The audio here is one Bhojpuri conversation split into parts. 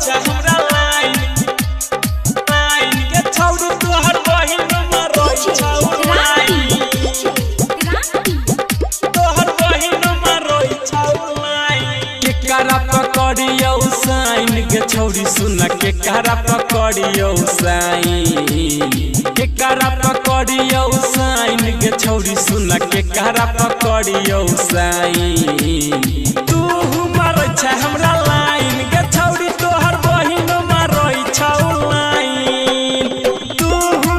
छै हमरा लाइन के छौड़ी तोहर बहिन मरै छौ लाइन तोहर बहिन मरै छौ लाइन के करा पकड़ियो साइन के छौड़ी सुन के करा पकड़ियो साइन के करा पकड़ियो साइन के छौड़ी सुन के करा पकड़ियो साइन तू मरै छै हमरा लाइन के छौड़ी तोहर बहिन मरै छौ लाइन तू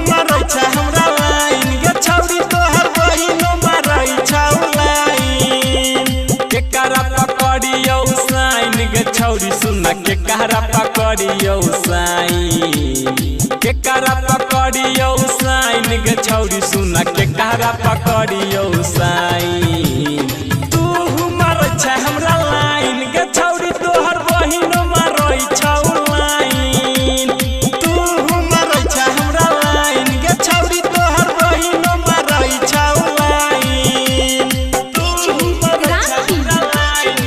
मरै छै हमरा लाइन के छौड़ी तोहर बहिन मरै छौ लाइन के करा पकड़ियो साइन के छौड़ी सुन के करा पकड़ियो साइन के करा पकड़ियो साइन के छौड़ी सुन के करा पकड़ियो साइन तू मरै छै हमरा लाइन के छौड़ी तोहर बहिन मरै छौ लाइन तू मरै छै हमरा लाइन के छौड़ी तोहर बहिन मरै छौ लाइन तू मरै छै हमरा लाइन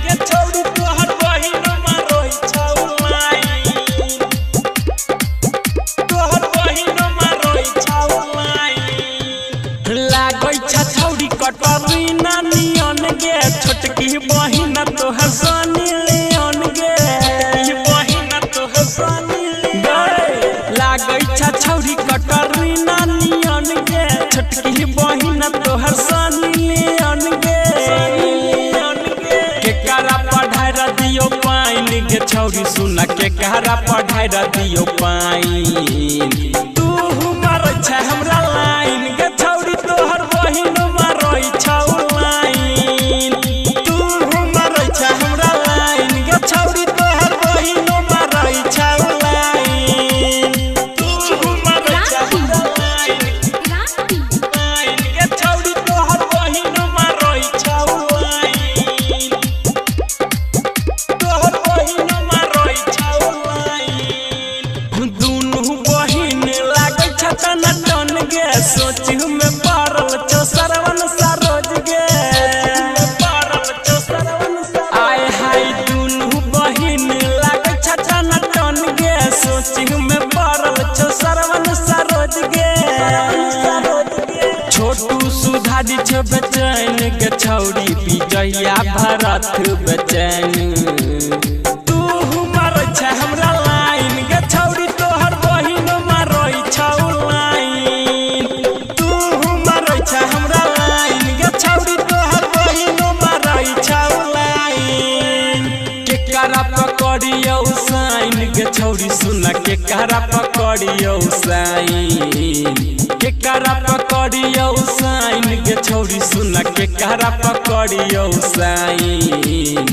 के छौड़ी तोहर बहिन मरै छौ लाइन तोहर बहिन मरै छौ लाइन लागै छै छौड़ी कटरी नानियन गे छोटकी बहिन तोहर सानी लियन गे बहिन तोहर सानी लागै छै छौड़ी कटरी नानियन गे छोटकी बहिन तोहर सानी लियन गे के करा पढ़ाई दियो पाइन गे छौड़ी सुन के करा पढ़ाई दियो पाइन तू मरै छै हमरा लाइन गे छौड़ी तोहर बहिन मरै छौ लाइन तू मरै छै हमरा लाइन गे छौड़ी तोहर बहिन मरै छौ लाइन तू मरै छै हमरा लाइन गे छौड़ी तोहर बहिन मरै छौ लाइन तोहर बहिन मरै छौ लाइन दुनू बहिन लागै छै टन टन गे सोच में पड़ल छौ सरवन सरोज गे आय हाय दुनू बहिन लागै छै टन टन गे सोच में पड़ल छौ सरवन सरोज गे छोटू सुधारी छौ बेचैन गे छौड़ी विजया भरत बेचैन तू मरै छै हमरा लाइन गे छौड़ी तोहर बहिन मरै छौ लाइन तू मरै छै हमरा लाइन गे छौड़ी तोहर बहिन मरै छौ लाइन के करा पकड़ियो साइन गे छौड़ी सुन के करा पकड़ियो साइन के करा पकड़ियो साइन गे छौड़ी सुन के करा पकड़ियो साइन